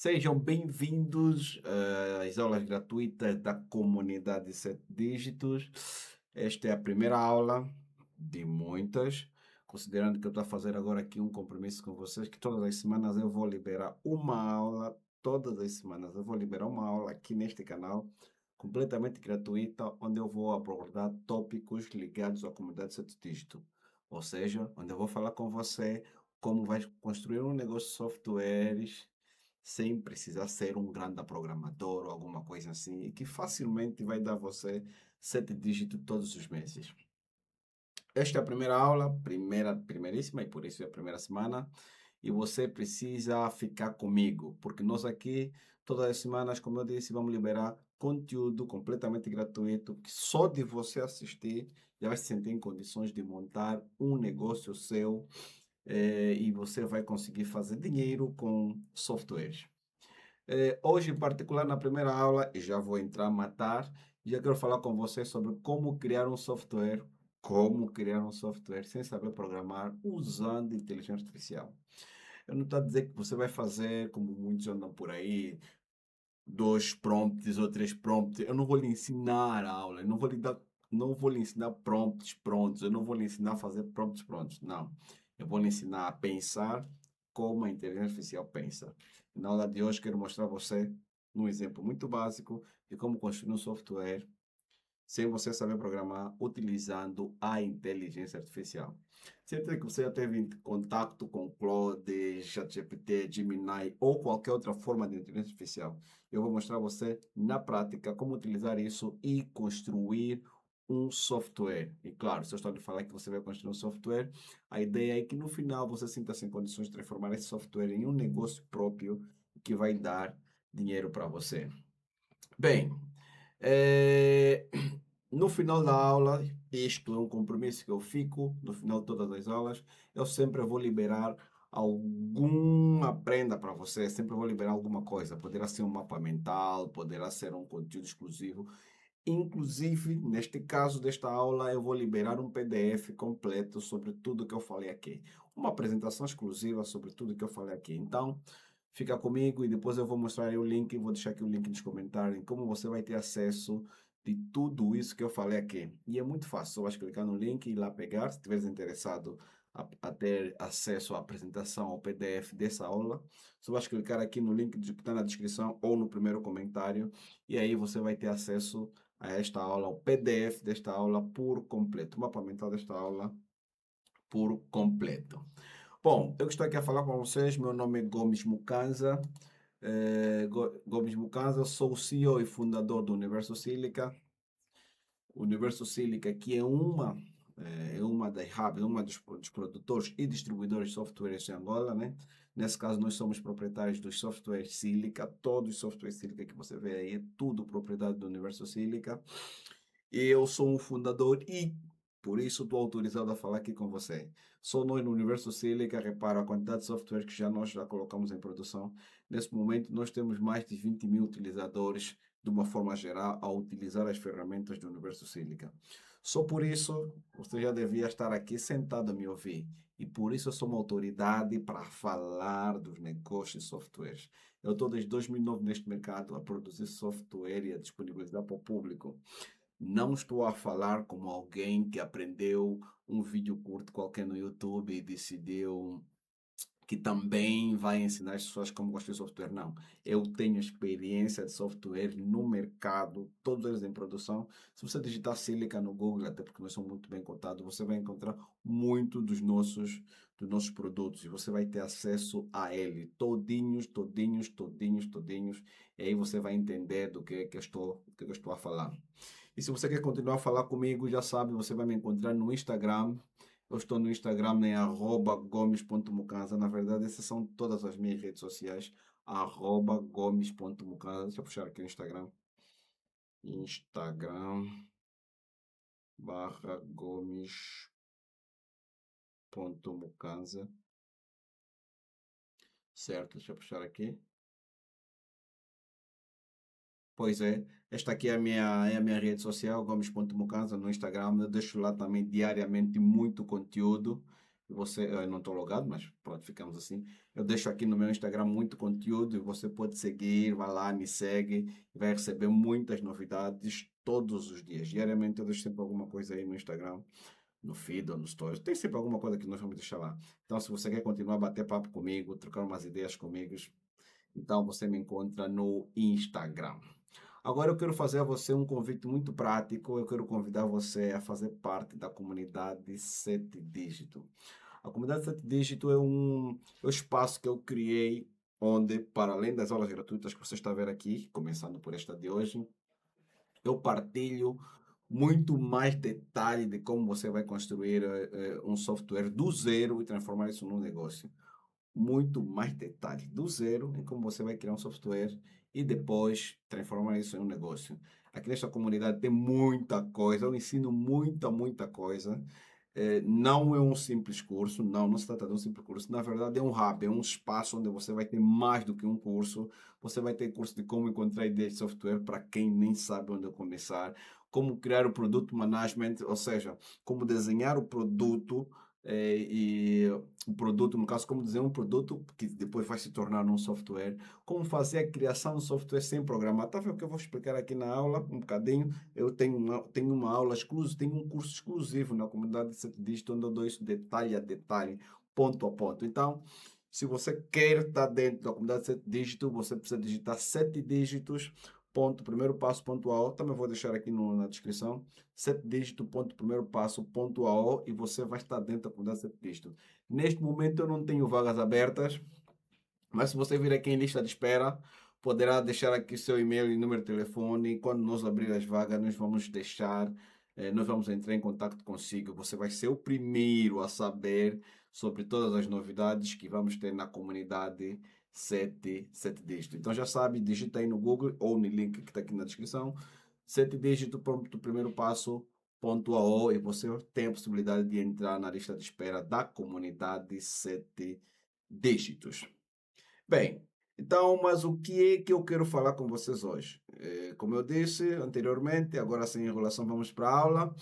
Sejam bem-vindos às aulas gratuitas da comunidade 7 dígitos. Esta é a primeira aula de muitas, considerando que eu estou a fazer agora aqui um compromisso com vocês, que todas as semanas eu vou liberar uma aula, todas as semanas eu vou liberar uma aula aqui neste canal, completamente gratuita, onde eu vou abordar tópicos ligados à comunidade 7 dígitos. Ou seja, onde eu vou falar com você como vai construir um negócio de softwares sem precisar ser um grande programador ou alguma coisa assim, e que facilmente vai dar você 7 dígitos todos os meses. Esta é a primeira aula, primeiríssima, e por isso é a primeira semana, e você precisa ficar comigo, porque nós aqui, todas as semanas, como eu disse, vamos liberar conteúdo completamente gratuito, que só de você assistir já vai se sentir em condições de montar um negócio seu, e você vai conseguir fazer dinheiro com softwares. Hoje, em particular, na primeira aula, e já vou entrar a matar, já quero falar com vocês sobre como criar um software sem saber programar usando inteligência artificial. Eu não estou a dizer que você vai fazer, como muitos andam por aí, 2 prompts ou 3 prompts. Eu não vou lhe ensinar a aula, eu não vou lhe ensinar prompts prontos, eu não vou lhe ensinar a fazer prompts prontos, não. Eu vou lhe ensinar a pensar como a inteligência artificial pensa. Na aula de hoje quero mostrar a você um exemplo muito básico de como construir um software sem você saber programar utilizando a inteligência artificial. Certeza que você já teve contato com Claude, ChatGPT, Gemini ou qualquer outra forma de inteligência artificial. Eu vou mostrar a você na prática como utilizar isso e construir um software. E claro, se eu estou a falar que você vai construir um software, a ideia é que no final você sinta-se em condições de transformar esse software em um negócio próprio que vai dar dinheiro para você. Bem, eh, no final da aula, isto é um compromisso que eu fico, no final de todas as aulas, eu sempre vou liberar alguma prenda para você, sempre vou liberar alguma coisa. Poderá ser um mapa mental, poderá ser um conteúdo exclusivo. Inclusive, neste caso desta aula, eu vou liberar um PDF completo sobre tudo que eu falei aqui. Uma apresentação exclusiva sobre tudo que eu falei aqui. Então, fica comigo e depois eu vou mostrar aí o link, vou deixar aqui o link nos comentários, como você vai ter acesso de tudo isso que eu falei aqui. E é muito fácil, só vais clicar no link e ir lá pegar, se estiveres interessado a ter acesso à apresentação, ao PDF dessa aula, só vais clicar aqui no link que está na descrição ou no primeiro comentário, e aí você vai ter acesso a esta aula, ao PDF desta aula por completo, o mapa mental desta aula por completo. Bom, eu estou aqui a falar com vocês. Meu nome é Gomes Mukanza. Gomes Mukanza, sou o CEO e fundador do Universo Sílica. O Universo Sílica, que é uma das hubs, uma dos produtores e distribuidores de softwares em Angola, né? Nesse caso, nós somos proprietários dos softwares Sílica. Todos os softwares Sílica que você vê aí é tudo propriedade do Universo Sílica. Eu sou um fundador e por isso estou autorizado a falar aqui com você. Só nós no Universo Sílica, repara a quantidade de software que nós já colocamos em produção. Nesse momento, nós temos mais de 20 mil utilizadores, de uma forma geral, a utilizar as ferramentas do Universo Sílica. Só por isso, você já devia estar aqui sentado a me ouvir. E por isso eu sou uma autoridade para falar dos negócios de softwares. Eu estou desde 2009 neste mercado a produzir software e a disponibilizar para o público. Não estou a falar como alguém que aprendeu um vídeo curto qualquer no YouTube e decidiu que também vai ensinar as pessoas como construir software. Não. Eu tenho experiência de software no mercado, todos eles em produção. Se você digitar Silica no Google, até porque nós somos muito bem cotados, você vai encontrar muito dos nossos produtos e você vai ter acesso a ele, todinhos, todinhos, todinhos, todinhos. E aí você vai entender do que eu estou a falar. E se você quer continuar a falar comigo, já sabe, você vai me encontrar no Instagram. Eu estou no Instagram em @gomes.mucanza. Na verdade, essas são todas as minhas redes sociais. @gomes.mucanza. Deixa eu puxar aqui o Instagram. Instagram /gomes.mucanza. Certo, deixa eu puxar aqui. Pois é, esta aqui é a minha rede social, gomes.mucanza no Instagram. Eu deixo lá também diariamente muito conteúdo. você, eu não estou logado, mas pronto, ficamos assim. Eu deixo aqui no meu Instagram muito conteúdo e você pode seguir, vai lá, me segue, vai receber muitas novidades todos os dias. Diariamente eu deixo sempre alguma coisa aí no Instagram, no feed ou no stories. Tem sempre alguma coisa que nós vamos deixar lá. Então, se você quer continuar a bater papo comigo, trocar umas ideias comigo, então você me encontra no Instagram. Agora eu quero fazer a você um convite muito prático. Eu quero convidar você a fazer parte da comunidade 7 Dígito. A comunidade 7 Dígito é um espaço que eu criei onde, para além das aulas gratuitas que você está a ver aqui, começando por esta de hoje, eu partilho muito mais detalhe de como você vai construir um software do zero e transformar isso num negócio. Muito mais detalhe do zero em como você vai criar um software e depois transformar isso em um negócio. Aqui nesta comunidade tem muita coisa, eu ensino muita coisa. Não é um simples curso, não se trata de um simples curso. Na verdade, é um hub, é um espaço onde você vai ter mais do que um curso. Você vai ter curso de como encontrar ideias de software para quem nem sabe onde começar, como criar o produto management, ou seja, como desenhar o produto e o produto, no caso, como desenhar um produto que depois vai se tornar um software, como fazer a criação de software sem programar. Tá vendo o que eu vou explicar aqui na aula, um bocadinho. Eu tenho uma aula exclusiva, tenho um curso exclusivo na comunidade de 7 dígitos, onde eu dou isso detalhe a detalhe, ponto a ponto. Então, se você quer estar dentro da comunidade de 7 dígitos, você precisa digitar 7 dígitos, ponto, primeiro passo, ponto AO. Também vou deixar aqui na descrição. 7 dígitos, ponto, primeiro passo, ponto AO, e você vai estar dentro da comunidade de 7 dígitos. Neste momento eu não tenho vagas abertas, mas se você vir aqui em lista de espera, poderá deixar aqui seu e-mail e número de telefone. E quando nós abrir as vagas, nós vamos deixar, nós vamos entrar em contato consigo. Você vai ser o primeiro a saber sobre todas as novidades que vamos ter na comunidade 7 dígito. Então já sabe, digita aí no Google ou no link que está aqui na descrição. 7 dígito, pronto, primeiro passo, ponto AO, e você tem a possibilidade de entrar na lista de espera da comunidade 7 dígitos. Bem, então, mas o que é que eu quero falar com vocês hoje? Como eu disse anteriormente, agora sem enrolação, vamos para a aula.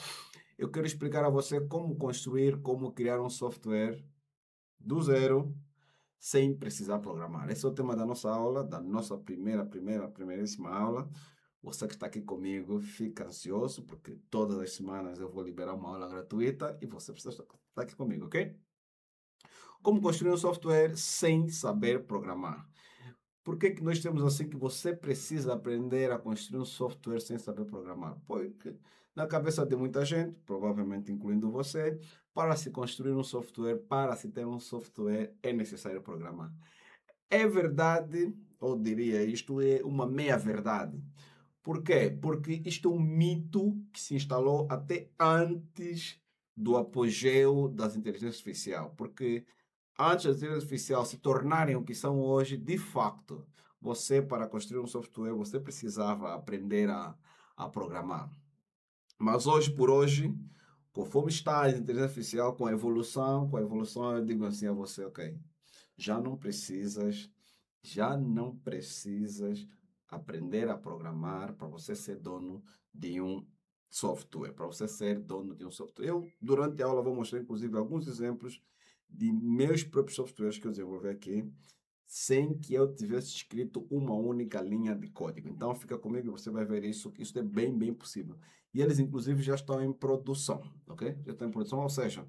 Eu quero explicar a você como construir, como criar um software do zero, sem precisar programar. Esse é o tema da nossa aula, da nossa primeiríssima aula. Você que está aqui comigo, fica ansioso, porque todas as semanas eu vou liberar uma aula gratuita e você precisa estar aqui comigo, ok? Como construir um software sem saber programar. Por que que nós temos assim que você precisa aprender a construir um software sem saber programar? Porque na cabeça de muita gente, provavelmente incluindo você, para se construir um software, para se ter um software, é necessário programar. É verdade, ou diria isto é uma meia-verdade. Por quê? Porque isto é um mito que se instalou até antes do apogeu das inteligências artificiais. Porque antes das inteligências artificiais se tornarem o que são hoje, de facto, você, para construir um software, você precisava aprender a programar. Mas hoje por hoje, conforme está a inteligência artificial, com a evolução eu digo assim a você, ok, já não precisas, já não precisas aprender a programar para você ser dono de um software, para você ser dono de um software. Eu, durante a aula, vou mostrar, inclusive, alguns exemplos de meus próprios softwares que eu desenvolvi aqui, sem que eu tivesse escrito uma única linha de código. Então, fica comigo e você vai ver isso, que isso é bem possível. E eles, inclusive, já estão em produção, ok? Já estão em produção, ou seja,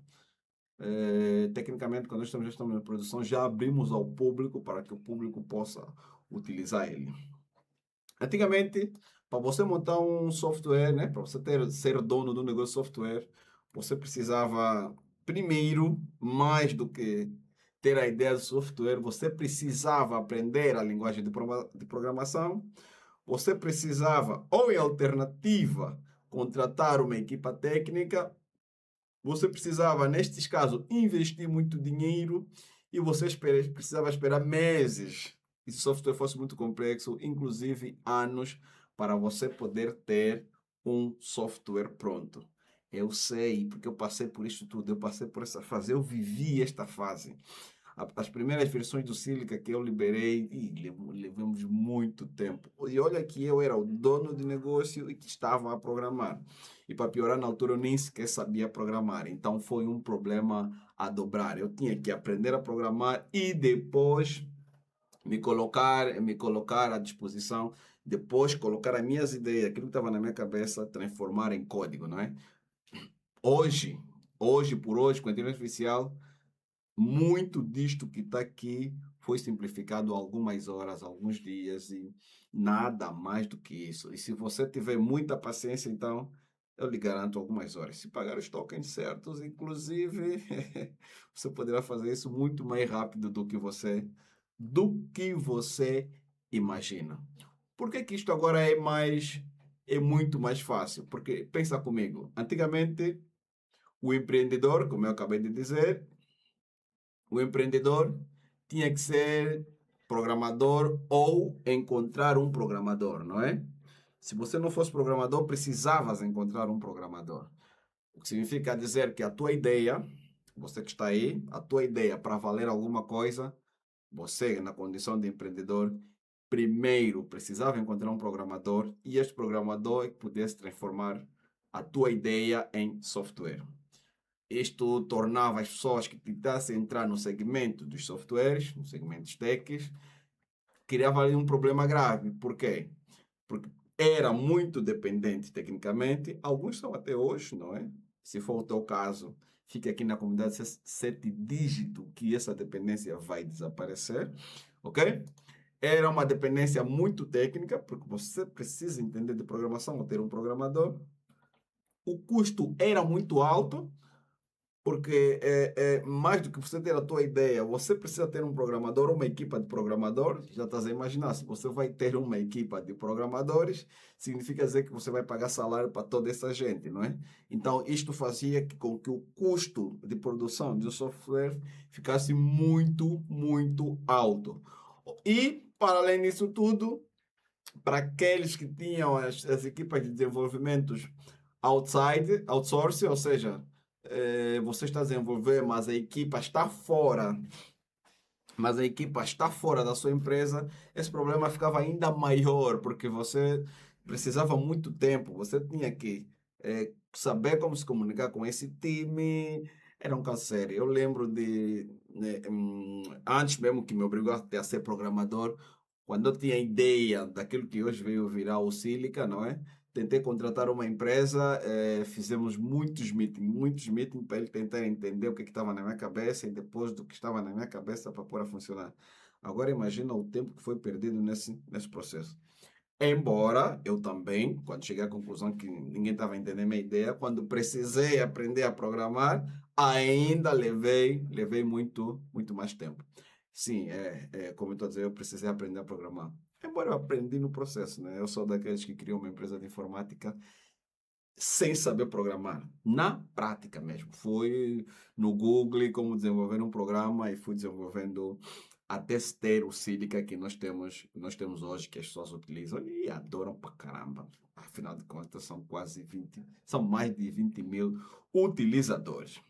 tecnicamente, quando já estamos em produção, já abrimos ao público para que o público possa utilizar ele. Antigamente, para você montar um software, né, para você ser dono do negócio de software, você precisava, primeiro, mais do que ter a ideia do software, você precisava aprender a linguagem de programação, você precisava, ou em alternativa, contratar uma equipa técnica, você precisava, nestes casos, investir muito dinheiro e você precisava esperar meses. E se o software fosse muito complexo, inclusive anos, para você poder ter um software pronto. Eu sei, porque eu passei por isso tudo, eu passei por essa fase, eu vivi esta fase. As primeiras versões do Silica que eu liberei, levamos muito tempo. E olha que eu era o dono de negócio e que estava a programar. E para piorar, na altura eu nem sequer sabia programar. Então foi um problema a dobrar. Eu tinha que aprender a programar e depois me colocar à disposição, depois colocar as minhas ideias, aquilo que estava na minha cabeça, transformar em código, não é? Hoje, hoje por hoje, com a inteligência artificial, muito disto que está aqui foi simplificado algumas horas, alguns dias e nada mais do que isso. E se você tiver muita paciência, então eu lhe garanto algumas horas. Se pagar os tokens certos, inclusive, você poderá fazer isso muito mais rápido do que você imagina. Por que que isto agora é muito mais fácil? Porque pensa comigo, antigamente o empreendedor, como eu acabei de dizer, o empreendedor tinha que ser programador ou encontrar um programador, não é? Se você não fosse programador, precisavas encontrar um programador. O que significa dizer que a tua ideia, você que está aí, a tua ideia para valer alguma coisa, você na condição de empreendedor, primeiro precisava encontrar um programador e este programador é que pudesse transformar a tua ideia em software. Isto tornava as pessoas que tentassem entrar no segmento dos softwares, no segmento dos techs, criava ali um problema grave. Por quê? Porque era muito dependente tecnicamente. Alguns são até hoje, não é? Se for o teu caso, fica aqui na comunidade sete dígito que essa dependência vai desaparecer, ok? Era uma dependência muito técnica, porque você precisa entender de programação ou ter um programador. O custo era muito alto, porque mais do que você ter a tua ideia, você precisa ter um programador ou uma equipa de programador. Já estás a imaginar, se você vai ter uma equipa de programadores, significa dizer que você vai pagar salário para toda essa gente, não é? Então, isto fazia com que o custo de produção de um software ficasse muito, muito alto. E, para além disso tudo, para aqueles que tinham as equipas de desenvolvimento outsourcing, ou seja, você está a desenvolver, mas a equipa está fora da sua empresa, esse problema ficava ainda maior, porque você precisava muito tempo, você tinha que saber como se comunicar com esse time, era um caso sério. Eu lembro antes mesmo que me obrigou a ser programador, quando eu tinha ideia daquilo que hoje veio virar o Sílica, não é? Tentei contratar uma empresa, fizemos muitos meetings para ele tentar entender o que estava na minha cabeça e depois do que estava na minha cabeça para pôr a funcionar. Agora imagina o tempo que foi perdido nesse processo. Embora eu também, quando cheguei à conclusão que ninguém estava entendendo a minha ideia, quando precisei aprender a programar, ainda levei muito, muito mais tempo. Sim, como eu estou a dizer, eu precisei aprender a programar. Embora eu aprendi no processo, né? Eu sou daqueles que criou uma empresa de informática sem saber programar. Na prática mesmo. Fui no Google como desenvolver um programa e fui desenvolvendo até se ter o Sílica que nós temos hoje, que as pessoas utilizam e adoram pra caramba. Afinal de contas, são mais de 20 mil utilizadores.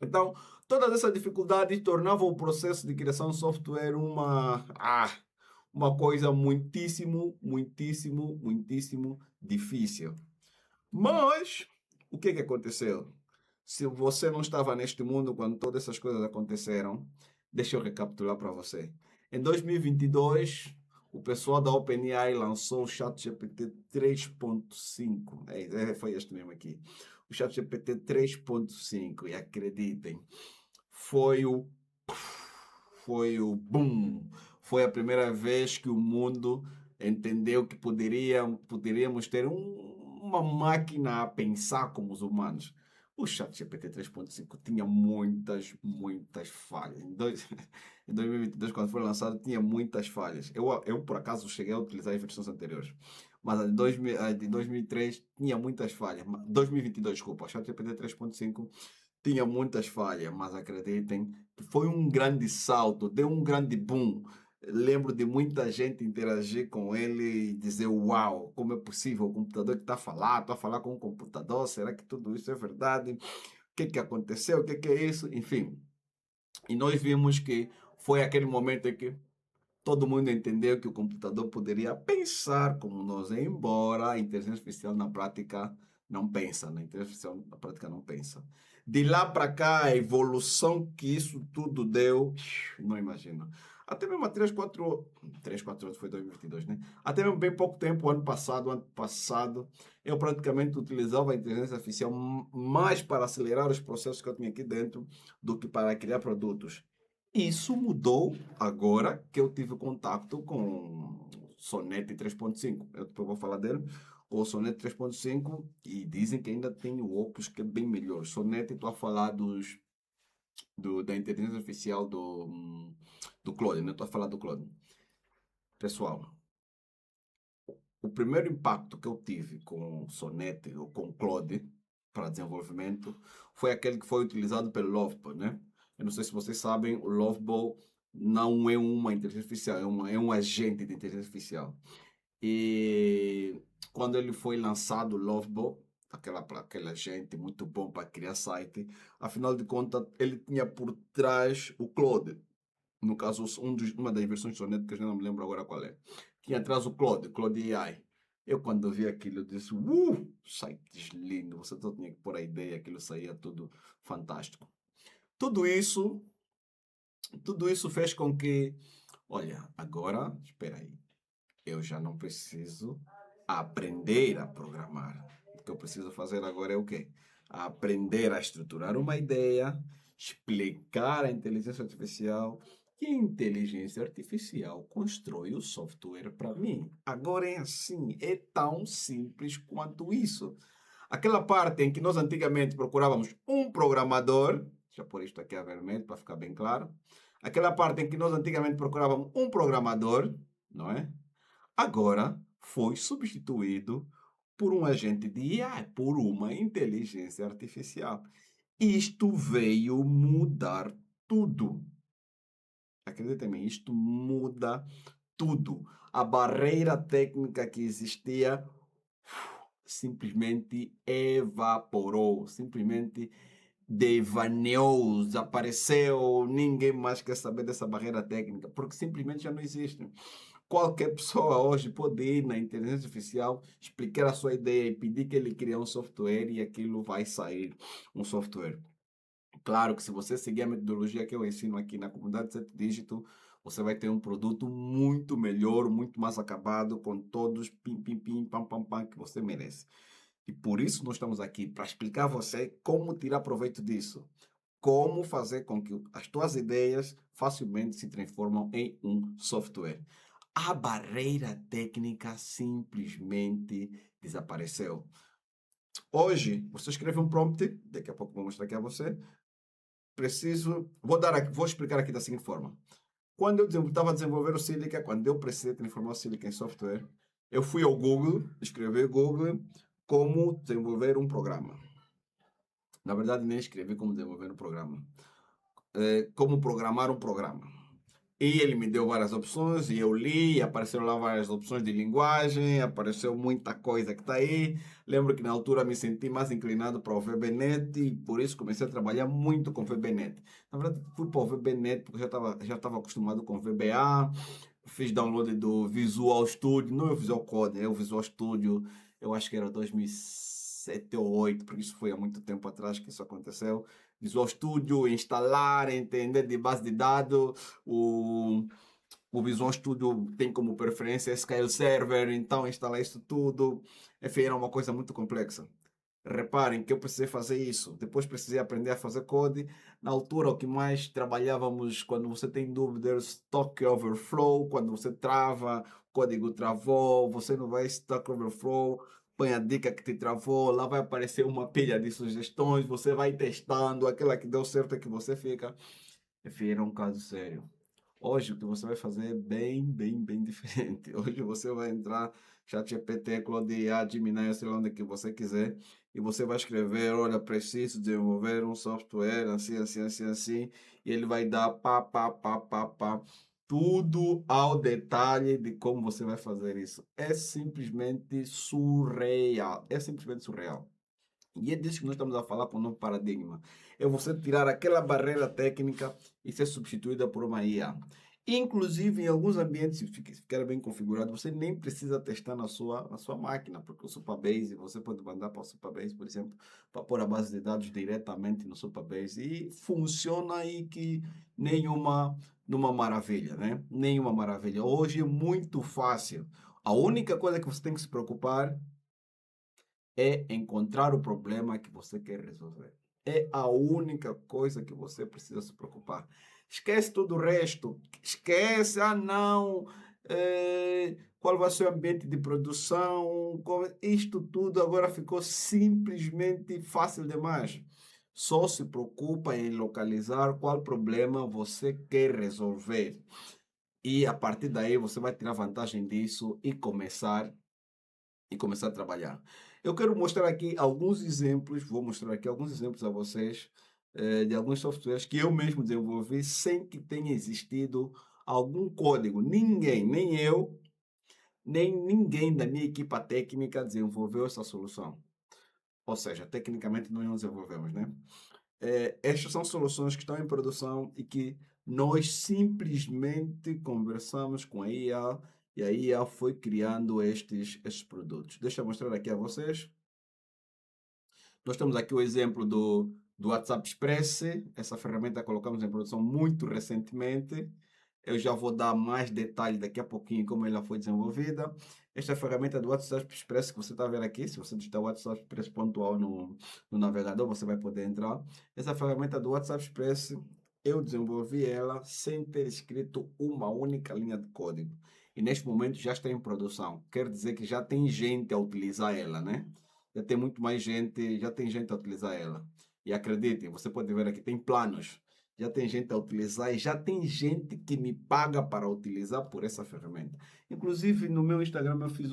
Então, todas essas dificuldades tornavam o processo de criação de software uma coisa muitíssimo, muitíssimo, muitíssimo difícil. Mas, o que aconteceu? Se você não estava neste mundo quando todas essas coisas aconteceram, deixa eu recapitular para você. Em 2022, o pessoal da OpenAI lançou o ChatGPT 3.5. Foi este mesmo aqui. O ChatGPT 3.5. E acreditem, foi o foi o boom. Foi a primeira vez que o mundo entendeu que poderíamos ter uma máquina a pensar como os humanos. O ChatGPT 3.5 tinha muitas, muitas falhas. Em 2022, quando foi lançado, tinha muitas falhas. Eu, por acaso, cheguei a utilizar as versões anteriores. Mas a de 2003 tinha muitas falhas. 2022, desculpa, o ChatGPT 3.5 tinha muitas falhas, mas acreditem que foi um grande salto, deu um grande boom. Lembro de muita gente interagir com ele e dizer: Uau, como é possível? O computador que está a falar com um computador, será que tudo isso é verdade? O que aconteceu? O que é isso? Enfim. E nós vimos que foi aquele momento em que todo mundo entendeu que o computador poderia pensar como nós, embora a inteligência artificial na prática não pensa, né? A inteligência artificial na prática não pensa. De lá para cá, a evolução que isso tudo deu, não imagino. Até mesmo há 3, 4 anos, foi 2022, né? Até mesmo bem pouco tempo, ano passado, eu praticamente utilizava a inteligência artificial mais para acelerar os processos que eu tinha aqui dentro do que para criar produtos. Isso mudou agora que eu tive contato com Sonnet 3.5. Eu depois vou falar dele. O Sonnet 3.5 e dizem que ainda tem o Opus que é bem melhor. Sonnet, estou a falar da inteligência artificial do Claude, não estou a falar do Claude. Pessoal, o primeiro impacto que eu tive com Sonnet ou com Claude para desenvolvimento foi aquele que foi utilizado pelo Lovebow, né? Eu não sei se vocês sabem, o Lovebow não é uma inteligência artificial, é um agente de inteligência artificial. E quando ele foi lançado, o Lovebow, aquela gente muito bom para criar site, afinal de contas, ele tinha por trás o Claude. No caso, uma das versões de Sonnet, que eu já não me lembro agora qual é. Tinha atrás o Claude AI. Eu, quando vi aquilo, eu disse, sites lindo, você só tinha que pôr a ideia, aquilo saía tudo fantástico. Tudo isso, tudo isso fez com que, olha, agora, espera aí, eu já não preciso aprender a programar. O que eu preciso fazer agora é o quê? Aprender a estruturar uma ideia, explicar a inteligência artificial e a inteligência artificial constrói o software para mim. Agora é assim, é tão simples quanto isso. Aquela parte em que nós antigamente procurávamos um programador, deixa eu pôr isto aqui a vermelho para ficar bem claro. Aquela parte em que nós antigamente procurávamos um programador, não é? Agora foi substituído por um agente de IA, por uma inteligência artificial. Isto veio mudar tudo. Acreditem-me, isto muda tudo. A barreira técnica que existia simplesmente evaporou, simplesmente devaneou, desapareceu. Ninguém mais quer saber dessa barreira técnica, porque simplesmente já não existe. Qualquer pessoa hoje pode ir na inteligência artificial, explicar a sua ideia e pedir que ele crie um software e aquilo vai sair um software. Claro que se você seguir a metodologia que eu ensino aqui na comunidade de 7 dígito, você vai ter um produto muito melhor, muito mais acabado, com todos pim, pim, pim, pam, pam, pam que você merece. E por isso nós estamos aqui, para explicar a você como tirar proveito disso. Como fazer com que as tuas ideias facilmente se transformam em um software. A barreira técnica simplesmente desapareceu. Hoje, você escreve um prompt, daqui a pouco vou mostrar aqui a você. Vou explicar aqui da seguinte forma. Quando eu estava a desenvolver o Silica, quando eu precisei transformar o Silica em software, eu fui ao Google, escrevi Google como desenvolver um programa. Na verdade, nem escrevi como desenvolver um programa. Como programar um programa. E ele me deu várias opções e eu li, e apareceram lá várias opções de linguagem, apareceu muita coisa que está aí. Lembro que na altura me senti mais inclinado para o VBNet e por isso comecei a trabalhar muito com VBNet. Na verdade, fui para o VBNet porque já estava acostumado com VBA, fiz download do Visual Studio, não é o Visual Code, é o Visual Studio, eu acho que era 2007 ou 2008, porque isso foi há muito tempo atrás que isso aconteceu. Visual Studio, instalar, entender de base de dados, o, o Visual Studio tem como preferência SQL Server, então instalar isso tudo, enfim, era uma coisa muito complexa. Reparem que eu precisei fazer isso, depois precisei aprender a fazer code. Na altura, o que mais trabalhávamos quando você tem dúvidas, Stack Overflow, quando você trava, o código travou, você não vai Stack Overflow, põe a dica que te travou, lá vai aparecer uma pilha de sugestões, você vai testando, aquela que deu certo é que você fica. Enfim, era um caso sério. Hoje o que você vai fazer é bem, bem, bem diferente. Hoje você vai entrar ChatGPT, Claude IA, Gemini, sei lá onde que você quiser, e você vai escrever, olha, preciso desenvolver um software assim, assim, assim, assim, e ele vai dar pá, pá, pá, pá, pá, tudo ao detalhe de como você vai fazer isso. É simplesmente surreal. É simplesmente surreal. E é disso que nós estamos a falar com o novo paradigma. É você tirar aquela barreira técnica e ser substituída por uma IA. Inclusive, em alguns ambientes, se ficar bem configurado, você nem precisa testar na sua máquina, porque o Supabase, você pode mandar para o Supabase, por exemplo, para pôr a base de dados diretamente no Supabase e funciona aí que nenhuma, numa maravilha, né? Nenhuma maravilha. Hoje é muito fácil. A única coisa que você tem que se preocupar é encontrar o problema que você quer resolver. É a única coisa que você precisa se preocupar. Esquece tudo o resto. Esquece, não, qual vai ser o ambiente de produção. Isto tudo agora ficou simplesmente fácil demais. Só se preocupa em localizar qual problema você quer resolver. E a partir daí você vai tirar vantagem disso e começar a trabalhar. Eu quero mostrar aqui alguns exemplos, vou mostrar aqui alguns exemplos a vocês de alguns softwares que eu mesmo desenvolvi sem que tenha existido algum código. Ninguém, nem eu, nem ninguém da minha equipa técnica desenvolveu essa solução. Ou seja, tecnicamente nós não desenvolvemos, né? Estas são soluções que estão em produção e que nós simplesmente conversamos com a IA e a IA foi criando estes produtos. Deixa eu mostrar aqui a vocês. Nós temos aqui o exemplo do WhatsApp Express. Essa ferramenta colocamos em produção muito recentemente. Eu já vou dar mais detalhes daqui a pouquinho como ela foi desenvolvida. Esta ferramenta do WhatsApp Express que você está vendo aqui, se você digitar WhatsApp Express pontual no navegador, você vai poder entrar. Essa ferramenta do WhatsApp Express, eu desenvolvi ela sem ter escrito uma única linha de código. E neste momento já está em produção. Quer dizer que já tem gente a utilizar ela, né? Já tem muito mais gente, já tem gente a utilizar ela. E acreditem, você pode ver aqui, tem planos. Já tem gente a utilizar e já tem gente que me paga para utilizar por essa ferramenta. Inclusive no meu Instagram eu fiz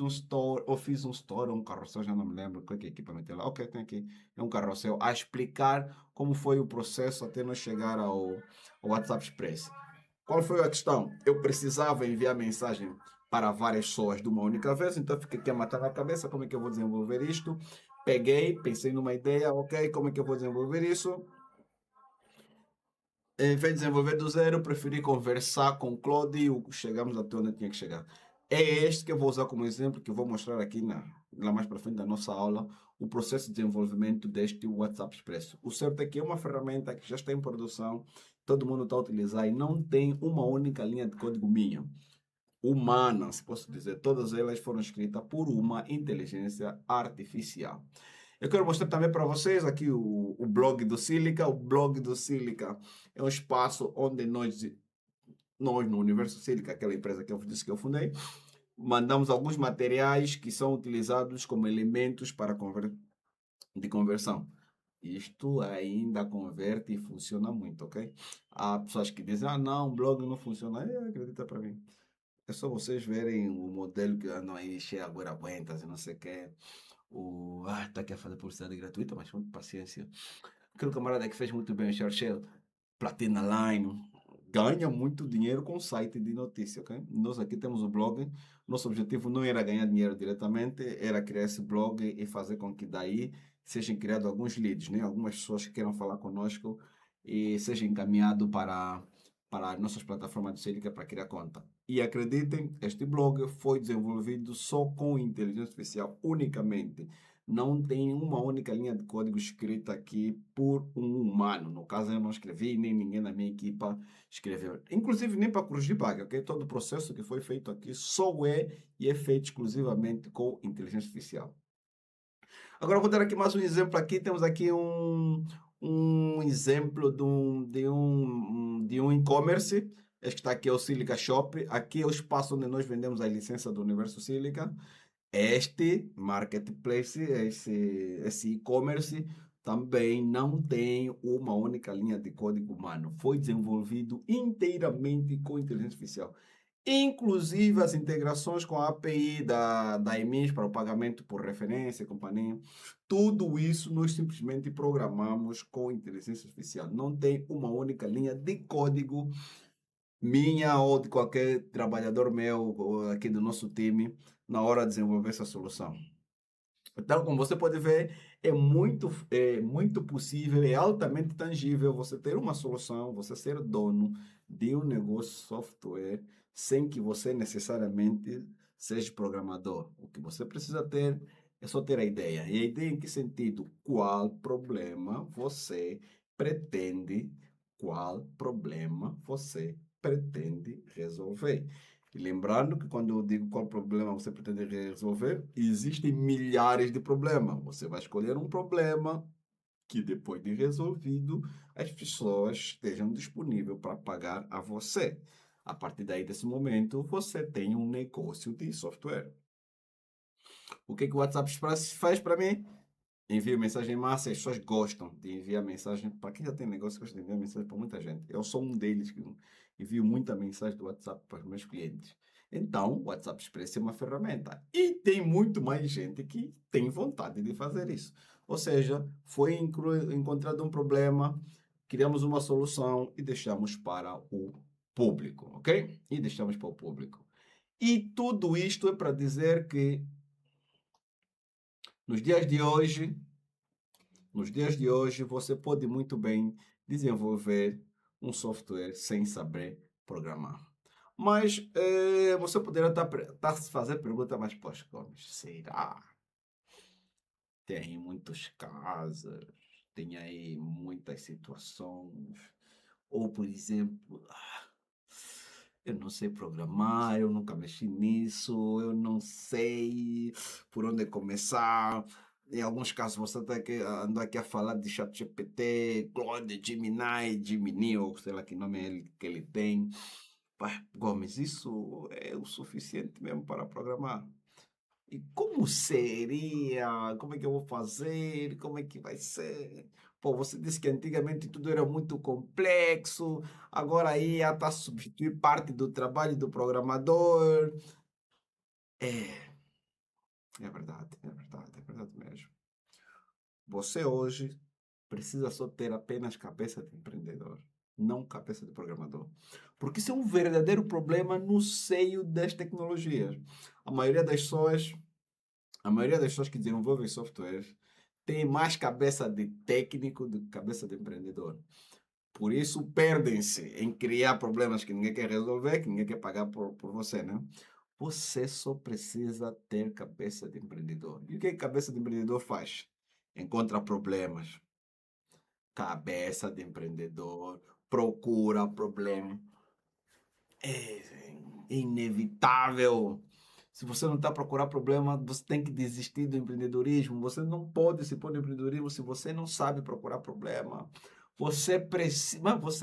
um story, um carrossel, já não me lembro qual é que é a equipamento lá. Ok, tem aqui, é um carrossel a explicar como foi o processo até nós chegar ao WhatsApp Express. Qual foi a questão? Eu precisava enviar mensagem para várias pessoas de uma única vez, então fiquei aqui a matar na cabeça como é que eu vou desenvolver isto. Peguei, pensei numa ideia, ok, como é que eu vou desenvolver isso? Em vez de desenvolver do zero, preferi conversar com o Claude e chegamos até onde tinha que chegar. É este que eu vou usar como exemplo, que eu vou mostrar aqui lá mais para frente da nossa aula, o processo de desenvolvimento deste WhatsApp Expresso. O certo é que é uma ferramenta que já está em produção, todo mundo está a utilizar e não tem uma única linha de código minha. Humana, se posso dizer, todas elas foram escritas por uma inteligência artificial. Eu quero mostrar também para vocês aqui o blog do Silica. O blog do Silica é um espaço onde nós no Universo Silica, aquela empresa que eu disse que eu fundei, mandamos alguns materiais que são utilizados como elementos de conversão. Isto ainda converte e funciona muito, ok? Há pessoas que dizem, não, o blog não funciona. Acredita para mim. É só vocês verem o modelo que andam aí cheio agora aguentas e não sei o quê. Tá aqui a fazer publicidade gratuita, mas com paciência. Aquele camarada que fez muito bem o Churchill, Platina Line, ganha muito dinheiro com site de notícia, ok? Nós aqui temos o blog. Nosso objetivo não era ganhar dinheiro diretamente, era criar esse blog e fazer com que daí sejam criados alguns leads, né? Algumas pessoas que queiram falar conosco e seja encaminhado para as nossas plataformas de Cílica para criar conta. E acreditem, este blog foi desenvolvido só com inteligência artificial unicamente. Não tem uma única linha de código escrita aqui por um humano. No caso, eu não escrevi, nem ninguém na minha equipa escreveu. Inclusive, nem para corrigir bug, ok? Todo o processo que foi feito aqui só é e é feito exclusivamente com inteligência artificial. Agora eu vou dar aqui mais um exemplo aqui. Temos aqui um exemplo de um e-commerce. Este que está aqui é o Silica Shop. Aqui é o espaço onde nós vendemos a licença do Universo Silica. Este marketplace, esse e-commerce, também não tem uma única linha de código humano. Foi desenvolvido inteiramente com inteligência artificial. Inclusive as integrações com a API da EMIS para o pagamento por referência, companhia. Tudo isso nós simplesmente programamos com inteligência artificial. Não tem uma única linha de código minha ou de qualquer trabalhador meu ou aqui do nosso time na hora de desenvolver essa solução. Então, como você pode ver, é muito possível, é altamente tangível você ter uma solução, você ser dono de um negócio de software sem que você necessariamente seja programador. O que você precisa ter é só ter a ideia. E a ideia em que sentido? Pretende, qual problema você pretende resolver? E lembrando que quando eu digo qual problema você pretende resolver, existem milhares de problemas. Você vai escolher um problema que depois de resolvido, as pessoas estejam disponíveis para pagar a você. A partir daí, desse momento, você tem um negócio de software. O que o WhatsApp Express faz para mim? Envio mensagem em massa, as pessoas gostam de enviar mensagem. Para quem já tem negócio, gosta de enviar mensagem para muita gente. Eu sou um deles que envio muita mensagem do WhatsApp para os meus clientes. Então, o WhatsApp Express é uma ferramenta. E tem muito mais gente que tem vontade de fazer isso. Ou seja, foi encontrado um problema, criamos uma solução e deixamos para o público, ok? E deixamos para o público. E tudo isto é para dizer que nos dias de hoje, nos dias de hoje, você pode muito bem desenvolver um software sem saber programar. Mas você poderá estar se fazendo pergunta, mas poxa, Gomes, será? Tem muitos casos, tem aí muitas situações. Ou, por exemplo, eu não sei programar, eu nunca mexi nisso, eu não sei por onde começar. Em alguns casos você está aqui, anda aqui a falar de ChatGPT, Claude, Gemini, Gemini, ou sei lá que nome é que ele tem. Pá, Gomes, isso é o suficiente mesmo para programar. E como seria? Como é que eu vou fazer? Como é que vai ser? Pô, você disse que antigamente tudo era muito complexo, agora aí IA está a substituir parte do trabalho do programador. É, é verdade mesmo. Você hoje precisa só ter apenas cabeça de empreendedor, não cabeça de programador. Porque isso é um verdadeiro problema no seio das tecnologias. A maioria das pessoas A maioria das pessoas que desenvolvem softwares tem mais cabeça de técnico do que cabeça de empreendedor. Por isso, perdem-se em criar problemas que ninguém quer resolver, que ninguém quer pagar por você, né? Você só precisa ter cabeça de empreendedor. E o que a cabeça de empreendedor faz? Encontra problemas. Cabeça de empreendedor procura problema. É inevitável. Se você não está a procurar problema, você tem que desistir do empreendedorismo. Você não pode se pôr no empreendedorismo se você não sabe procurar problema. Você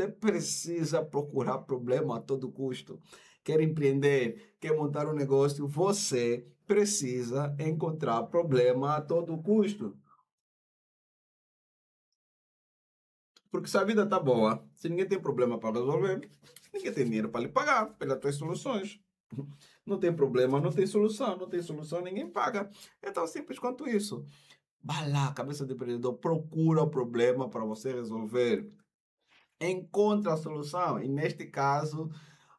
precisa procurar problema a todo custo. Quer empreender, quer montar um negócio, você precisa encontrar problema a todo custo. Porque se a vida está boa, se ninguém tem problema para resolver, ninguém tem dinheiro para lhe pagar pelas tuas soluções. Não tem problema, não tem solução. Não tem solução, ninguém paga. É tão simples quanto isso. Vai lá, cabeça de empreendedor, procura o problema para você resolver. Encontra a solução. E neste caso,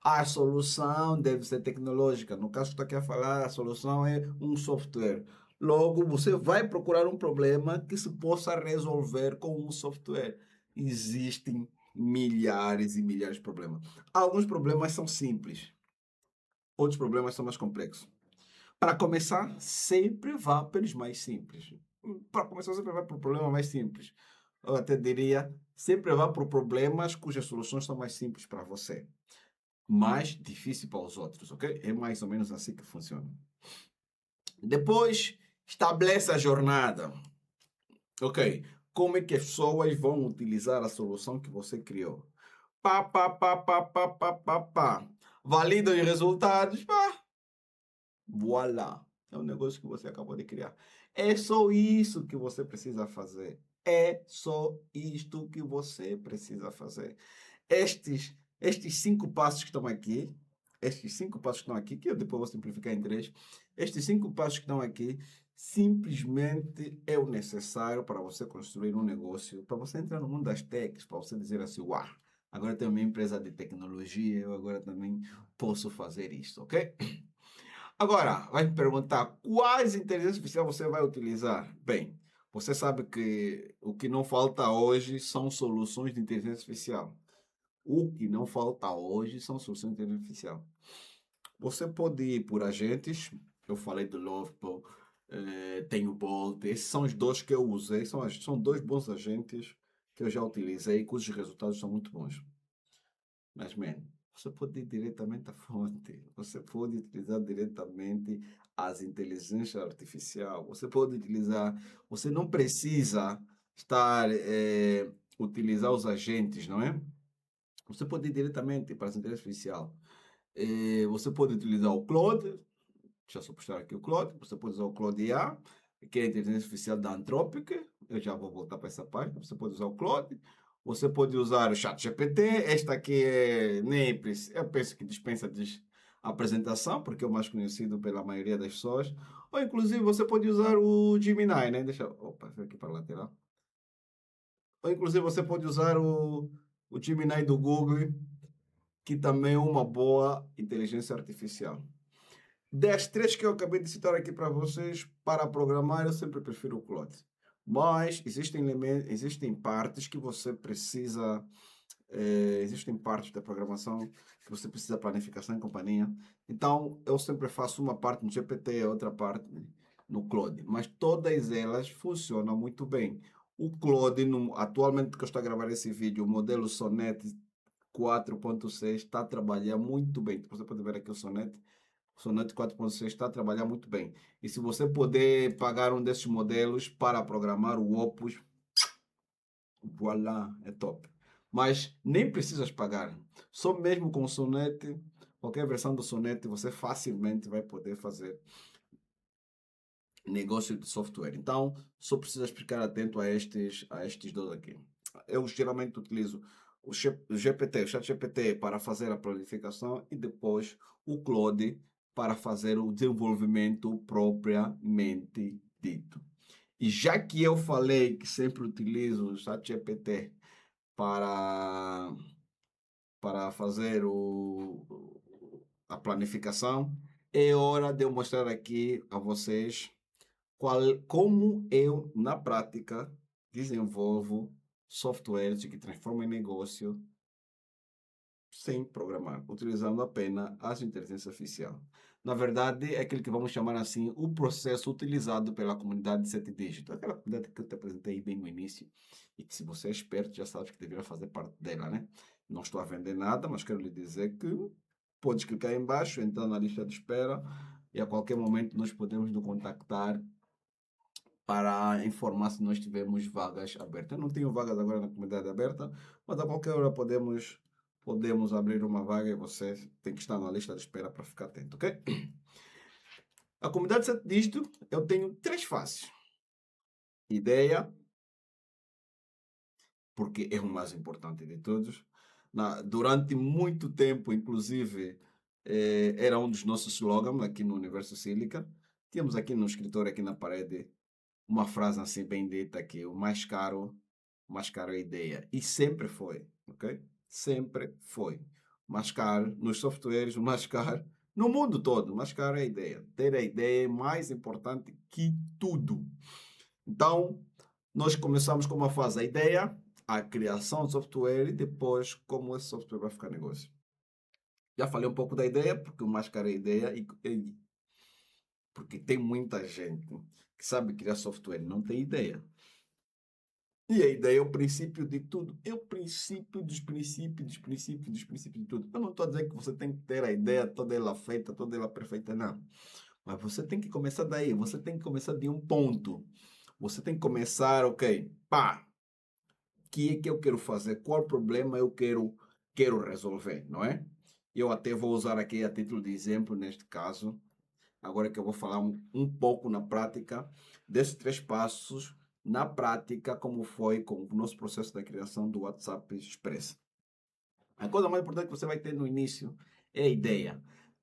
a solução deve ser tecnológica. No caso que estou aqui a falar, a solução é um software. Logo, você vai procurar um problema que se possa resolver com um software. Existem milhares e milhares de problemas. Alguns problemas são simples, outros problemas são mais complexos. Para começar, sempre vá pelos mais simples. Para começar, sempre vá para o problema mais simples. Eu até diria, sempre vá para problemas cujas soluções são mais simples para você, mais difícil para os outros, ok? É mais ou menos assim que funciona. Depois, estabeleça a jornada. Ok, como é que as pessoas vão utilizar a solução que você criou? Pá, pá, pá, pá, pá, pá, pá, pá. Valida os resultados, pá. Voilá. É um negócio que você acabou de criar. É só isso que você precisa fazer. É só isto que você precisa fazer. Estes 5 passos que estão aqui, que eu depois vou simplificar em 3, estes 5 passos que estão aqui, simplesmente é o necessário para você construir um negócio, para você entrar no mundo das techs, para você dizer assim, uau, agora tenho uma empresa de tecnologia, eu agora também posso fazer isso, ok? Agora, vai me perguntar quais inteligência artificial você vai utilizar? Bem, você sabe que o que não falta hoje são soluções de inteligência artificial. O que não falta hoje são soluções de inteligência artificial. Você pode ir por agentes, eu falei do Lovable, tem o Bolt, esses são os dois que eu usei, são dois bons agentes que eu já utilizei, cujos resultados são muito bons. Mas, man, você pode ir diretamente à fonte, você pode utilizar diretamente as inteligências artificiais, você pode utilizar, você não precisa estar, utilizar os agentes, não é? Você pode ir diretamente para as inteligências artificiais. Você pode utilizar o Claude, deixa eu só postar aqui o Claude, você pode usar o Claude IA, que é a inteligência artificial da Anthropic, eu já vou voltar para essa página, você pode usar o Claude, você pode usar o ChatGPT, esta aqui é nem, eu penso que dispensa de apresentação, porque é o mais conhecido pela maioria das pessoas, ou inclusive você pode usar o Gemini, né? Deixa eu, opa, aqui para a lateral. Ou inclusive você pode usar o Gemini do Google, que também é uma boa inteligência artificial. Das três que eu acabei de citar aqui para vocês, para programar, eu sempre prefiro o Claude. Mas existem partes que você precisa, existem partes da programação que você precisa de planificação em companhia. Então, eu sempre faço uma parte no GPT e outra parte no Claude. Mas todas elas funcionam muito bem. O Claude, atualmente que eu estou a gravar esse vídeo, o modelo Sonnet 4.6 está a trabalhar muito bem. Você pode ver aqui o Sonnet 4.6 está a trabalhar muito bem. E se você puder pagar um desses modelos para programar o Opus, voilà, é top. Mas nem precisas pagar. Só mesmo com o Sonnet, qualquer versão do Sonnet, você facilmente vai poder fazer negócio de software. Então, só precisas ficar atento a estes dois aqui. Eu geralmente utilizo o GPT, o ChatGPT para fazer a planificação e depois o Claude para fazer o desenvolvimento propriamente dito. E já que eu falei que sempre utilizo o ChatGPT para, para fazer a planificação, é hora de eu mostrar aqui a vocês como eu, na prática, desenvolvo softwares que transformam em negócio sem programar, utilizando apenas as inteligências artificiais. Na verdade, é aquilo que vamos chamar assim, o processo utilizado pela comunidade de 7 dígitos. Aquela comunidade que eu te apresentei bem no início e que se você é esperto já sabe que deveria fazer parte dela, né? Não estou a vender nada, mas quero lhe dizer que podes clicar aí embaixo, entrar na lista de espera e a qualquer momento nós podemos nos contactar para informar se nós tivermos vagas abertas. Eu não tenho vagas agora na comunidade aberta, mas a qualquer hora podemos abrir uma vaga e você tem que estar na lista de espera para ficar atento, ok? A comunidade 7 disto, eu tenho 3 faces. Ideia, porque é o mais importante de todos. Durante muito tempo, inclusive, era um dos nossos slogans aqui no Universo Sílica. Tínhamos aqui no escritório, aqui na parede, uma frase assim bem dita que o mais caro é a ideia. E sempre foi, ok? Sempre foi. Mais caro nos softwares, o mais caro no mundo todo, mais caro é a ideia. Ter a ideia é mais importante que tudo. Então, nós começamos com uma fase, a ideia, a criação do software e depois como esse software vai ficar negócio. Já falei um pouco da ideia, porque o mais caro é a ideia porque tem muita gente que sabe criar software e não tem ideia. E a ideia é o princípio de tudo. É o princípio dos princípios, dos princípios, dos princípios de tudo. Eu não estou a dizer que você tem que ter a ideia toda ela feita, toda ela perfeita, não. Mas você tem que começar daí. Você tem que começar de um ponto. Você tem que começar, ok, pá, o que é que eu quero fazer? Qual problema eu quero resolver, não é? Eu até vou usar aqui a título de exemplo, neste caso, agora que eu vou falar um pouco na prática desses 3 passos, na prática, como foi com o nosso processo da criação do WhatsApp Express. A coisa mais importante que você vai ter no início é a ideia.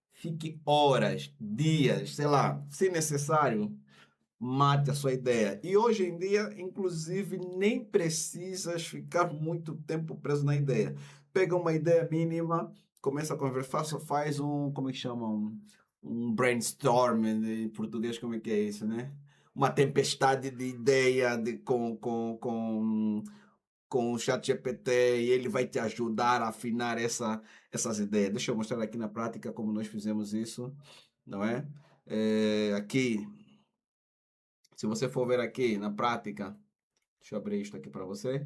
Fique horas, dias, sei lá, se necessário, mate a sua ideia. E hoje em dia, inclusive, nem precisas ficar muito tempo preso na ideia. Pega uma ideia mínima, começa a conversar, faz um, como é que chamam? um brainstorm, em português como é que é isso, né? Uma tempestade de ideia com o chat GPT e ele vai te ajudar a afinar essas ideias. Deixa eu mostrar aqui na prática como nós fizemos isso, não é? Aqui, se você for ver aqui na prática, deixa eu abrir isto aqui para você.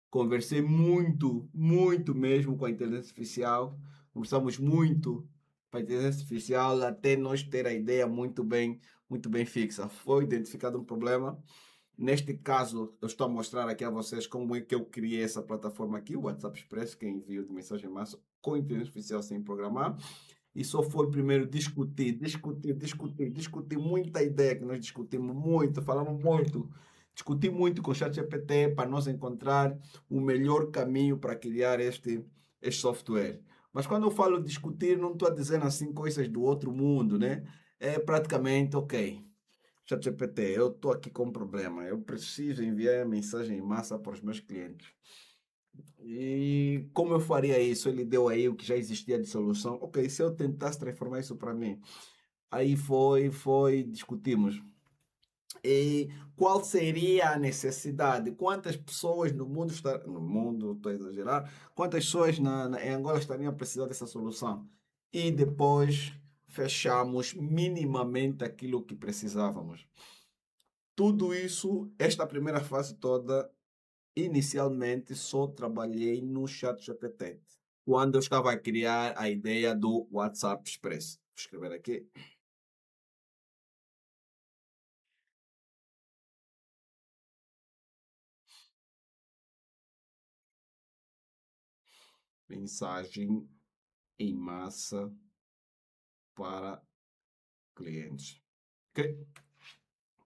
Conversei muito, muito mesmo com a inteligência artificial. Conversamos muito com a inteligência artificial até nós ter a ideia muito bem fixa. Foi identificado um problema. Neste caso, eu estou a mostrar aqui a vocês como é que eu criei essa plataforma aqui, o WhatsApp Express, que é envio de mensagem em massa com inteligência artificial sem programar. E só foi primeiro discutir muita ideia que nós discutimos muito, falamos muito, discuti muito com o ChatGPT para nós encontrar o melhor caminho para criar este software. Mas quando eu falo discutir, não estou a dizer assim coisas do outro mundo, né? É praticamente, ok, ChatGPT, eu estou aqui com um problema, eu preciso enviar a mensagem em massa para os meus clientes. E como eu faria isso? Ele deu aí o que já existia de solução. Ok, se eu tentasse transformar isso para mim, aí discutimos. E qual seria a necessidade? Quantas pessoas no mundo no mundo, estou a exagerar, quantas pessoas em Angola estariam a precisar dessa solução? E depois fechamos minimamente aquilo que precisávamos. Tudo isso, esta primeira fase toda, inicialmente só trabalhei no ChatGPT, quando eu estava a criar a ideia do WhatsApp Express. Vou escrever aqui. Mensagem em massa para clientes. Ok?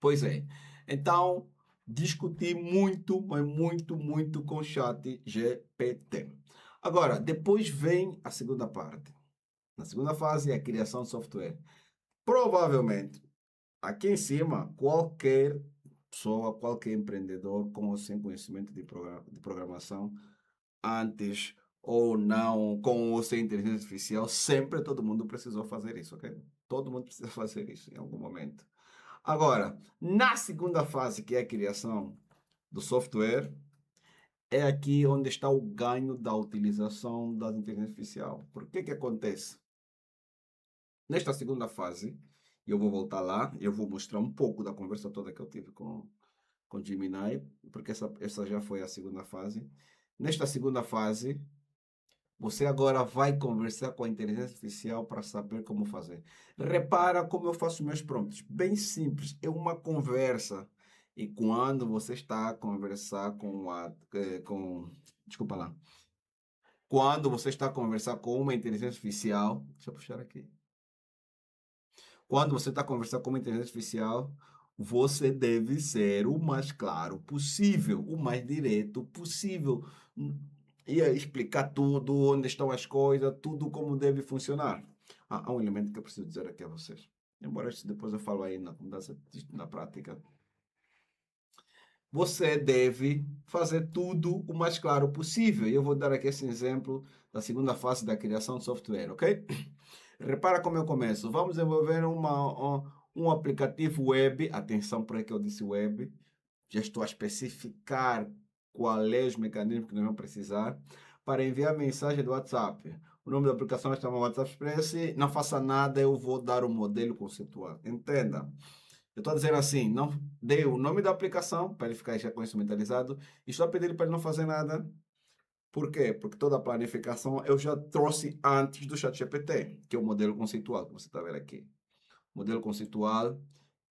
Pois é. Então, discuti muito, mas muito, muito com o ChatGPT. Agora, depois vem a segunda parte. Na segunda fase é a criação de software. Provavelmente, aqui em cima, qualquer pessoa, qualquer empreendedor com ou sem conhecimento de programação, antes ou não, com ou sem inteligência artificial, sempre todo mundo precisou fazer isso, ok? Todo mundo precisa fazer isso em algum momento. Agora, na segunda fase, que é a criação do software, é aqui onde está o ganho da utilização da inteligência artificial. Por que que acontece? Nesta segunda fase, eu vou voltar lá, eu vou mostrar um pouco da conversa toda que eu tive com Gemini, porque essa já foi a segunda fase. Nesta segunda fase, você agora vai conversar com a inteligência artificial para saber como fazer. Repara como eu faço meus prompts. Bem simples, é uma conversa. E quando você está a conversar desculpa lá. Quando você está a conversar com uma inteligência artificial, deixa eu puxar aqui. Quando você está a conversar com uma inteligência artificial, você deve ser o mais claro possível, o mais direto possível. E aí explicar tudo, onde estão as coisas, tudo como deve funcionar. Há um elemento que eu preciso dizer aqui a vocês. Embora isso depois eu falo aí na mudança na prática. Você deve fazer tudo o mais claro possível. E eu vou dar aqui esse exemplo da segunda fase da criação de software, ok? Repara como eu começo. Vamos desenvolver um aplicativo web. Atenção para que eu disse web. Já estou a especificar qual é os mecanismos que nós vamos precisar para enviar mensagem do WhatsApp. O nome da aplicação se chama WhatsApp Express. Não faça nada, eu vou dar o modelo conceitual. Entenda. Eu estou dizendo assim, não dê o nome da aplicação para ele ficar já com isso mentalizado e só pedir para ele não fazer nada. Por quê? Porque toda a planificação eu já trouxe antes do ChatGPT, que é o modelo conceitual que você está vendo aqui. Modelo conceitual,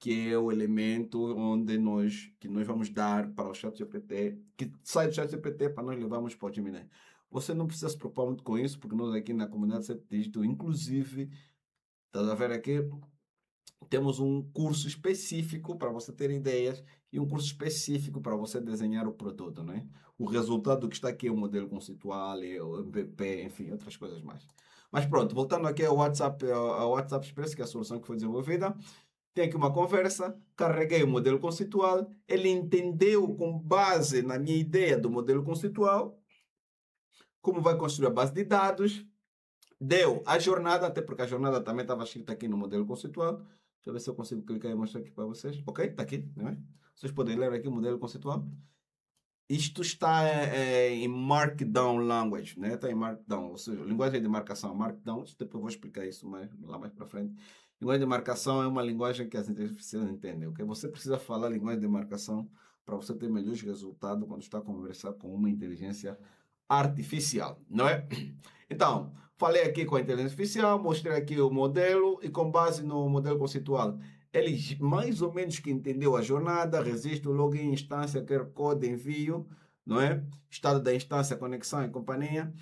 que é o elemento que nós vamos dar para o ChatGPT, que sai do ChatGPT para nós levarmos para o Gemini. Você não precisa se preocupar muito com isso, porque nós aqui na comunidade 7 dígito, inclusive, está a ver aqui, temos um curso específico para você ter ideias e um curso específico para você desenhar o produto, né? O resultado que está aqui é o modelo conceitual, é o MVP, enfim, outras coisas mais. Mas pronto, voltando aqui ao WhatsApp Express, que é a solução que foi desenvolvida, tem aqui uma conversa, carreguei o modelo conceitual, ele entendeu com base na minha ideia do modelo conceitual, como vai construir a base de dados, Deu a jornada, até porque a jornada também estava escrita aqui no modelo conceitual. Deixa eu ver se eu consigo clicar e mostrar aqui para vocês. Ok, está aqui, não é? Vocês podem ler aqui o modelo conceitual. Isto está em Markdown Language, né? Está em Markdown, ou seja, linguagem de marcação. Markdown, depois eu vou explicar isso lá mais para frente. Linguagem de marcação é uma linguagem que as inteligências artificiais entendem, ok? Você precisa falar linguagem de marcação para você ter melhores resultados quando está a conversar com uma inteligência artificial, não é? Então, falei aqui com a inteligência artificial, mostrei aqui o modelo e com base no modelo conceitual, ele mais ou menos que entendeu a jornada, registro, login, instância, QR code, envio, não é? Estado da instância, conexão e companhia.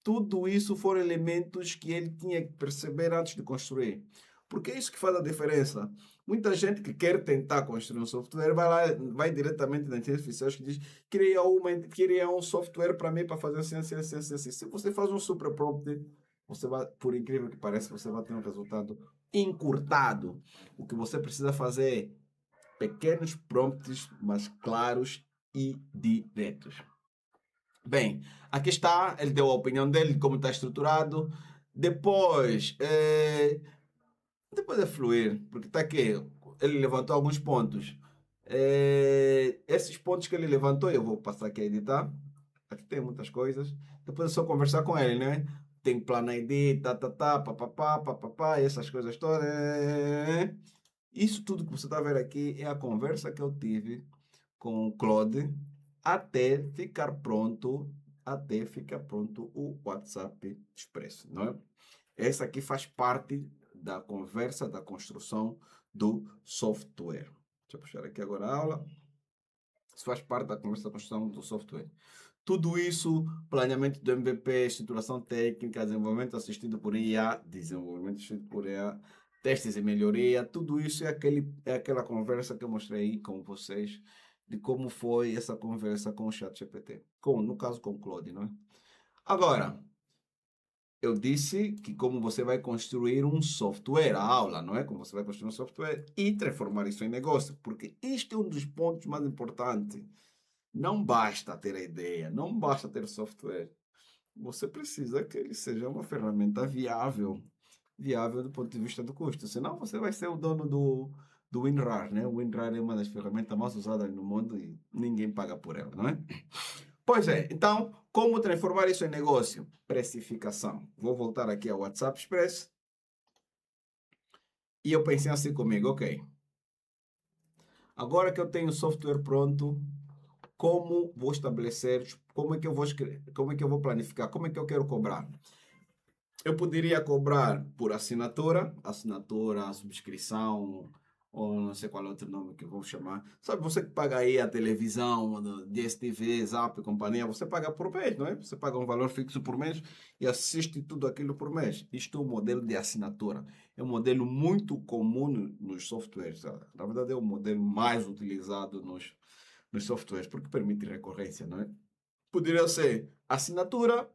Tudo isso foram elementos que ele tinha que perceber antes de construir. Porque é isso que faz a diferença. Muita gente que quer tentar construir um software vai lá, vai diretamente na inteligência artificial que diz cria um software para mim para fazer assim, assim, assim, assim, assim. Se você faz um super prompt, você vai, por incrível que pareça, você vai ter um resultado encurtado. O que você precisa fazer é pequenos prompts, mas claros e diretos. Bem, aqui está, ele deu a opinião dele, de como está estruturado. Depois, depois é fluir, porque está aqui, ele levantou alguns pontos. Esses pontos que ele levantou, eu vou passar aqui a editar. Aqui tem muitas coisas. Depois é só conversar com ele, né? Tem plano ID, papapá, papapá, essas coisas todas. Isso tudo que você está vendo aqui é a conversa que eu tive com o Claude até ficar pronto o WhatsApp Expresso, não é? Essa aqui faz parte da conversa, da construção do software. Deixa eu puxar aqui agora a aula. Isso faz parte da conversa da construção do software. Tudo isso, planeamento do MVP, estruturação técnica, desenvolvimento assistido por IA, testes e melhoria, tudo isso é aquela conversa que eu mostrei aí com vocês, de como foi essa conversa com o ChatGPT, no caso com o Claude, não é? Agora, eu disse que como você vai construir um software, a aula, não é? Como você vai construir um software e transformar isso em negócio, porque este é um dos pontos mais importantes. Não basta ter a ideia, não basta ter software. Você precisa que ele seja uma ferramenta viável do ponto de vista do custo. Senão você vai ser o dono do WinRAR, né? O WinRAR é uma das ferramentas mais usadas no mundo e ninguém paga por ela, não é? Pois é, então, como transformar isso em negócio? Precificação. Vou voltar aqui ao WhatsApp Express. E eu pensei assim comigo, ok. Agora que eu tenho o software pronto, como vou estabelecer, como é que eu vou planificar, como é que eu quero cobrar? Eu poderia cobrar por assinatura, subscrição, ou não sei qual é outro nome que eu vou chamar. Sabe, você que paga aí a televisão, DSTV, Zap e companhia, você paga por mês, não é? Você paga um valor fixo por mês e assiste tudo aquilo por mês. Isto é um modelo de assinatura. É um modelo muito comum nos softwares. Sabe? Na verdade, é o modelo mais utilizado nos softwares, porque permite recorrência, não é? Poderia ser assinatura,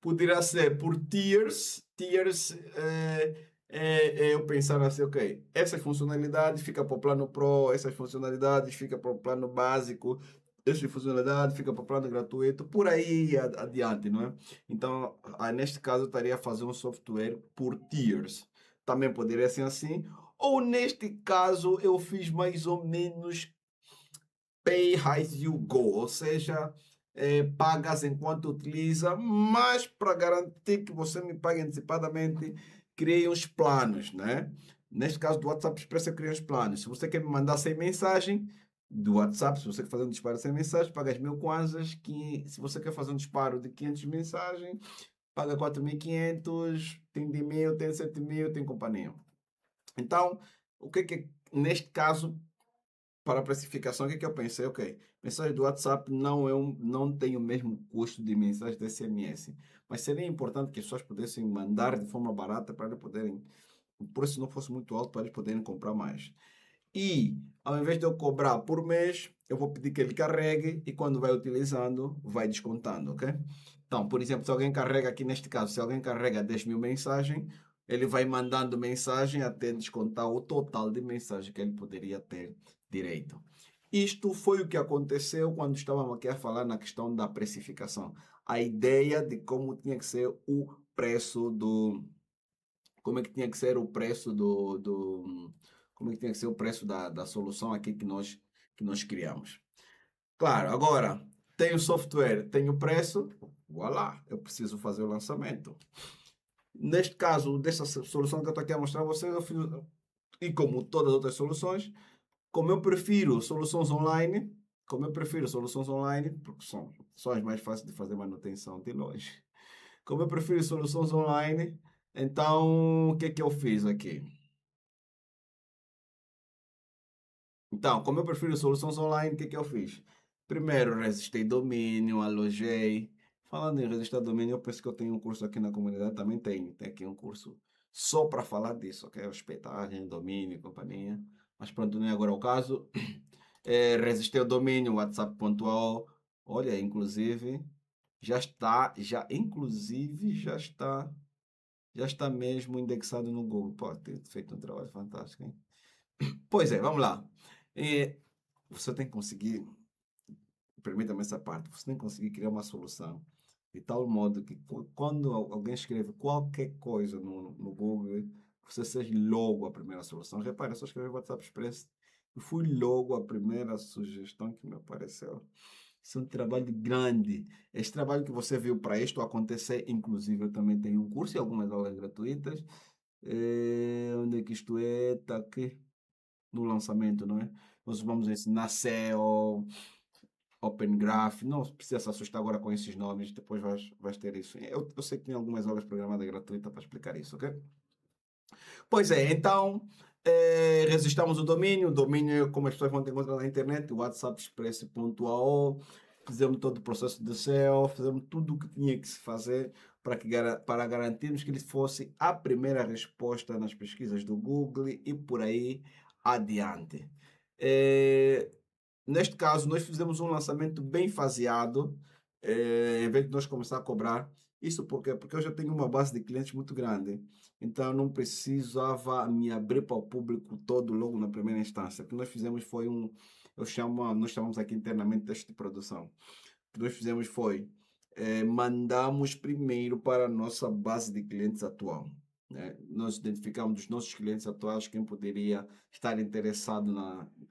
poderia ser por tiers. Tiers eu pensar assim, ok, essas funcionalidades fica para o plano Pro, essas funcionalidades fica para o plano básico, essas funcionalidades fica para o plano gratuito, por aí adiante, não é? Então, neste caso, eu estaria a fazer um software por tiers. Também poderia ser assim. Ou neste caso, eu fiz mais ou menos pay as you go, ou seja, pagas enquanto utiliza, mas para garantir que você me pague antecipadamente, criei uns planos, né? Neste caso do WhatsApp Express, eu criei uns planos. Se você quer me mandar 100 mensagens do WhatsApp, se você quer fazer um disparo de 100 mensagens, paga as 1000 kwanzas, que se você quer fazer um disparo de 500 mensagens, paga 4.500, tem de 1000, tem 7.000, tem companhia. Então, o que é neste caso para a precificação, o que eu pensei? Ok, mensagem do WhatsApp não tem o mesmo custo de mensagem de SMS, mas seria importante que as pessoas pudessem mandar de forma barata para eles poderem, o preço não fosse muito alto para eles poderem comprar mais. E, ao invés de eu cobrar por mês, eu vou pedir que ele carregue e quando vai utilizando, vai descontando, ok? Então, por exemplo, se alguém carrega aqui neste caso, se alguém carrega 10.000 mensagens, ele vai mandando mensagem até descontar o total de mensagem que ele poderia ter direito. Isto foi o que aconteceu quando estávamos aqui a falar na questão da precificação. A ideia de como tinha que ser o preço do, como é que tinha que ser o preço como é que tinha que ser o preço da solução aqui que nós criamos. Claro, agora tem o software, tem o preço, voilà, eu preciso fazer o lançamento. Neste caso, desta solução que eu estou aqui a mostrar a vocês, eu fiz, e como todas as outras soluções, como eu prefiro soluções online, como eu prefiro soluções online, porque são as mais fáceis de fazer manutenção de longe. Como eu prefiro soluções online, então o que é que eu fiz aqui? Então, como eu prefiro soluções online, o que é que eu fiz? Primeiro, registrei domínio, alojei. Falando em registrar domínio, eu penso que eu tenho um curso aqui na comunidade, também tenho. Tem aqui um curso só para falar disso, ok? Hospedagem, domínio, e companhia. Mas pronto, não é agora o caso. Registrei o domínio, whatsapp.ao. Olha, inclusive, já está mesmo indexado no Google. Pode ter feito um trabalho fantástico, hein? Pois é, vamos lá. Eh, Você tem que conseguir, permita-me essa parte, você tem que conseguir criar uma solução de tal modo que quando alguém escreve qualquer coisa no Google, você seja logo a primeira solução. Repare, eu só escrevi WhatsApp Express e fui logo a primeira sugestão que me apareceu. Isso é um trabalho grande. Este trabalho que você viu para isto acontecer, inclusive eu também tenho um curso e algumas aulas gratuitas. Onde é que isto é? Está aqui no lançamento, não é? Nós vamos ensinar SEO, Open Graph, não precisa se assustar agora com esses nomes, depois vais ter isso. Eu sei que tem algumas aulas programadas gratuitas para explicar isso, ok? Pois é, então registramos o domínio é como as pessoas vão te encontrar na internet, whatsappexpress.ao, fizemos todo o processo de SEO, fizemos tudo o que tinha que se fazer para garantirmos que ele fosse a primeira resposta nas pesquisas do Google e por aí adiante. Eh, Neste caso, nós fizemos um lançamento bem faseado, em vez de nós começar a cobrar. Isso porque eu já tenho uma base de clientes muito grande, então eu não precisava me abrir para o público todo logo na primeira instância. O que nós fizemos foi nós chamamos aqui internamente teste de produção. O que nós fizemos foi, mandamos primeiro para a nossa base de clientes atual, né? Nós identificamos dos nossos clientes atuais quem poderia estar interessado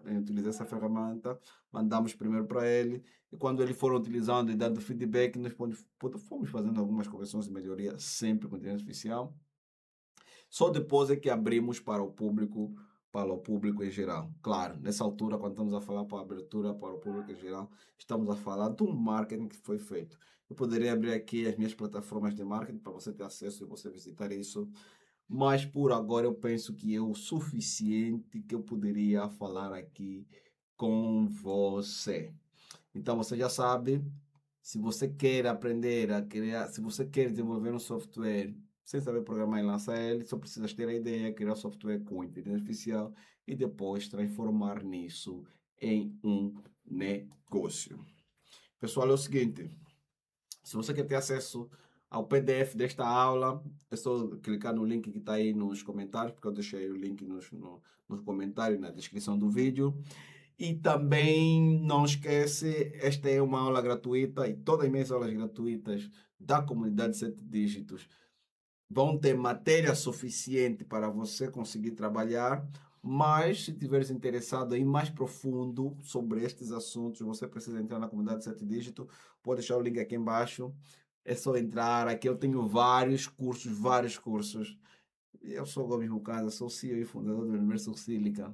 em utilizar essa ferramenta, mandamos primeiro para ele, e quando eles foram utilizando e dando feedback, nós fomos fazendo algumas correções e melhorias, sempre com inteligência artificial. Só depois é que abrimos para o público em geral. Claro, nessa altura, quando estamos a falar para a abertura para o público em geral, estamos a falar do marketing que foi feito. Eu poderia abrir aqui as minhas plataformas de marketing para você ter acesso e você visitar isso, mas por agora eu penso que é o suficiente que eu poderia falar aqui com você. Então você já sabe, se você quer aprender a criar, se você quer desenvolver um software sem saber programar e lançar ele, só precisas ter a ideia, criar software com inteligência artificial e depois transformar nisso em um negócio. Pessoal, é o seguinte, se você quer ter acesso ao PDF desta aula, é só clicar no link que está aí nos comentários, porque eu deixei o link nos comentários, na descrição do vídeo. E também não esquece, esta é uma aula gratuita e todas as minhas aulas gratuitas da comunidade 7 dígitos vão ter matéria suficiente para você conseguir trabalhar, mas se tiveres interessado em mais profundo sobre estes assuntos, você precisa entrar na comunidade 7 dígitos, pode deixar o link aqui embaixo, é só entrar, aqui eu tenho vários cursos. Eu sou o Gomes Bucada, sou CEO e fundador do Universo Sílica.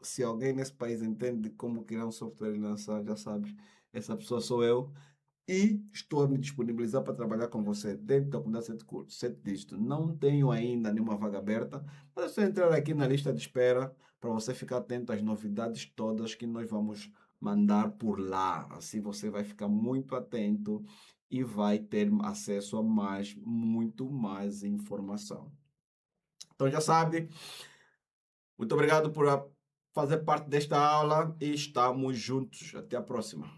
Se alguém nesse país entende como criar um software e lançar, já sabes, essa pessoa sou eu. E estou a me disponibilizar para trabalhar com você dentro da comunidade 7 dígitos. Não tenho ainda nenhuma vaga aberta, mas é só entrar aqui na lista de espera para você ficar atento às novidades todas que nós vamos mandar por lá. Assim você vai ficar muito atento e vai ter acesso a muito mais informação. Então já sabe, muito obrigado por fazer parte desta aula e estamos juntos. Até a próxima.